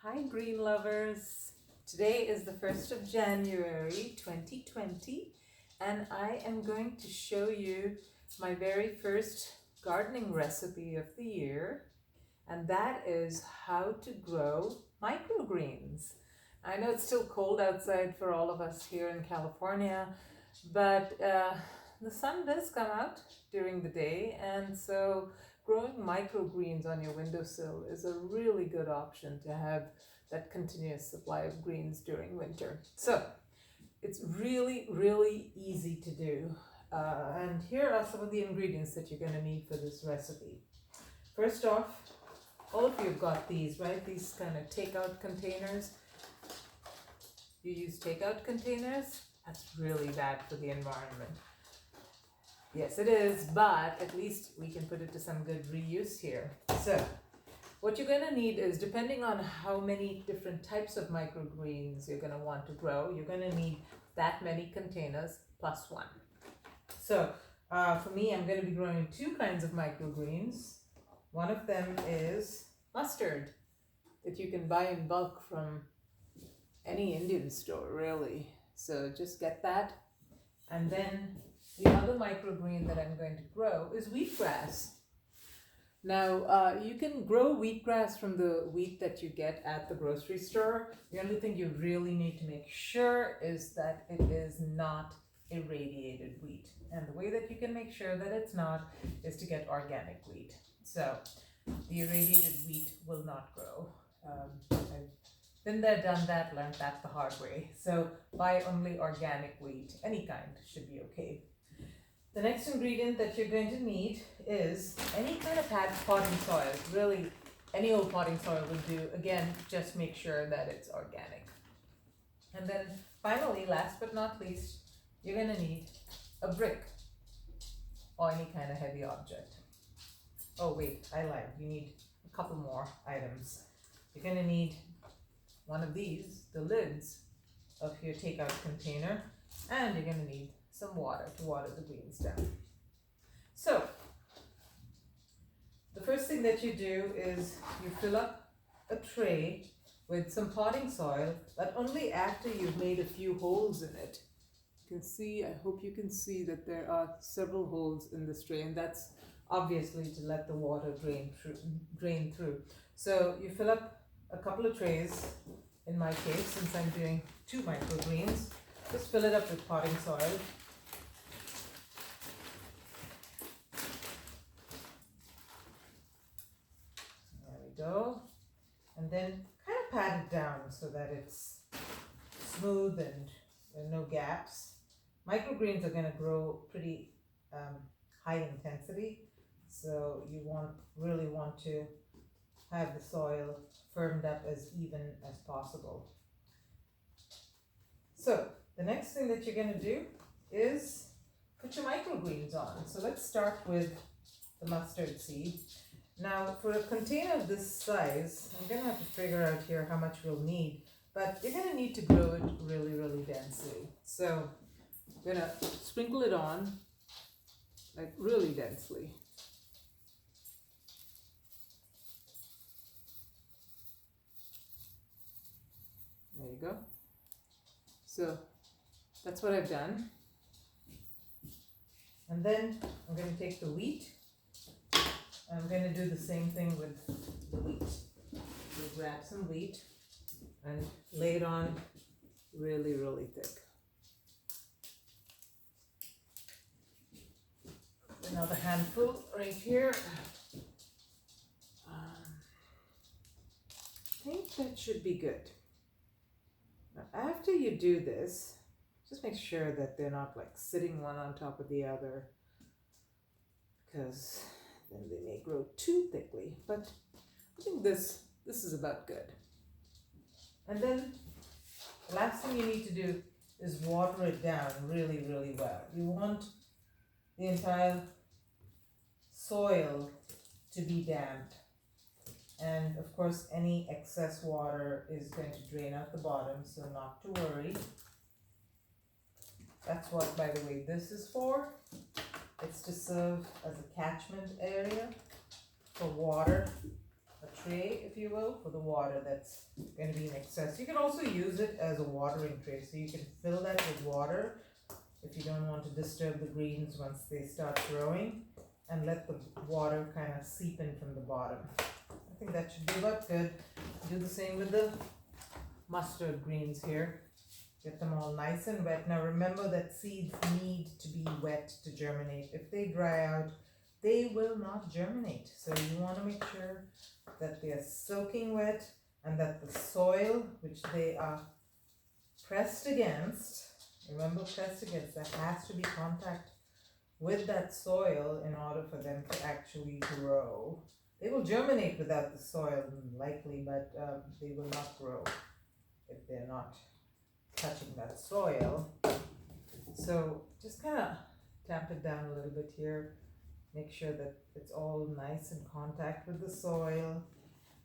Hi green lovers! Today is the 1st of January 2020 and I am going to show you my very first gardening recipe of the year, and that is how to grow microgreens. I know it's still cold outside for all of us here in California, but the sun does come out during the day, and so growing microgreens on your windowsill is a really good option to have that continuous supply of greens during winter. So it's really, really easy to do. And here are some of the ingredients that you're going to need for this recipe. First off, all of you have got these, right? These kind of takeout containers. You use takeout containers? That's really bad for the environment. Yes, it is, but at least we can put it to some good reuse here. So, what you're going to need is, depending on how many different types of microgreens you're going to want to grow, you're going to need that many containers plus one. So, for me, I'm going to be growing two kinds of microgreens. One of them is mustard, that you can buy in bulk from any Indian store, really. So, just get that. And then the other microgreen that I'm going to grow is wheatgrass. Now, you can grow wheatgrass from the wheat that you get at the grocery store. The only thing you really need to make sure is that it is not irradiated wheat. And the way that you can make sure that it's not is to get organic wheat. So, the irradiated wheat will not grow. I've been there, done that, learned that the hard way. So, buy only organic wheat. Any kind should be okay. The next ingredient that you're going to need is any kind of potting soil. Really, any old potting soil will do. Again, just make sure that it's organic. And then finally, last but not least, you're going to need a brick or any kind of heavy object. Oh wait, I lied. You need a couple more items. You're going to need one of these, the lids of your takeout container, and you're going to need some water to water the greens down. So, the first thing that you do is you fill up a tray with some potting soil, but only after you've made a few holes in it. You can see, I hope you can see that there are several holes in this tray, and that's obviously to let the water drain through. So you fill up a couple of trays. In my case, since I'm doing two microgreens, just fill it up with potting soil. Go, and then kind of pat it down so that it's smooth and there are no gaps. Microgreens are going to grow pretty high intensity, so you really want to have the soil firmed up as even as possible. So the next thing that you're going to do is put your microgreens on. So let's start with the mustard seed. Now, for a container of this size, I'm going to have to figure out here how much we'll need, but you're going to need to grow it really, really densely. So, I'm going to sprinkle it on, like really densely. There you go. So, that's what I've done. And then I'm going to take the wheat. I'm going to do the same thing with the wheat. We'll grab some wheat and lay it on really, really thick. Another handful right here. I think that should be good. Now, after you do this, just make sure that they're not like sitting one on top of the other, because then they may grow too thickly, but I think this is about good. And then the last thing you need to do is water it down really, really well. You want the entire soil to be damp. And of course, any excess water is going to drain out the bottom, so not to worry. That's what, by the way, this is for. It's to serve as a catchment area for water, a tray, if you will, for the water that's going to be in excess. You can also use it as a watering tray, so you can fill that with water if you don't want to disturb the greens once they start growing, and let the water kind of seep in from the bottom. I think that should be about good. Do the same with the mustard greens here. Get them all nice and wet. Now remember that seeds need to be wet to germinate. If they dry out, they will not germinate. So you want to make sure that they are soaking wet and that the soil which they are pressed against, remember pressed against, there has to be contact with that soil in order for them to actually grow. They will germinate without the soil likely, but they will not grow if they're not touching that soil. So just kind of tamp it down a little bit here. Make sure that it's all nice in contact with the soil.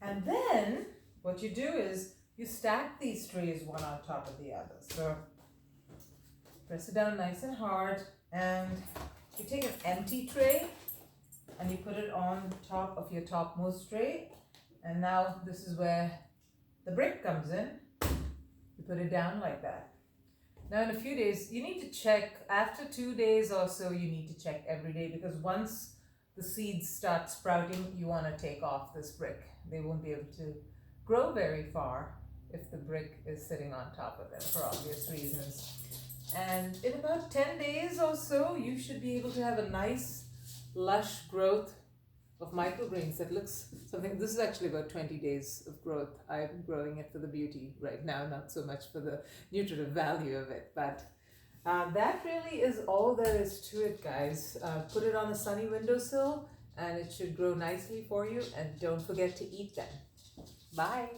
And then what you do is you stack these trays one on top of the other. So press it down nice and hard, and you take an empty tray and you put it on top of your topmost tray. And now this is where the brick comes in. You put it down like that. Now in a few days, you need to check, after 2 days or so, you need to check every day, because once the seeds start sprouting, you want to take off this brick. They won't be able to grow very far if the brick is sitting on top of them, for obvious reasons. And in about 10 days or so, you should be able to have a nice lush growth of microgreens that looks something. This is actually about 20 days of growth. I'm growing it for the beauty right now, not so much for the nutritive value of it. But that really is all there is to it, guys. Put it on a sunny windowsill and it should grow nicely for you. And don't forget to eat them. Bye.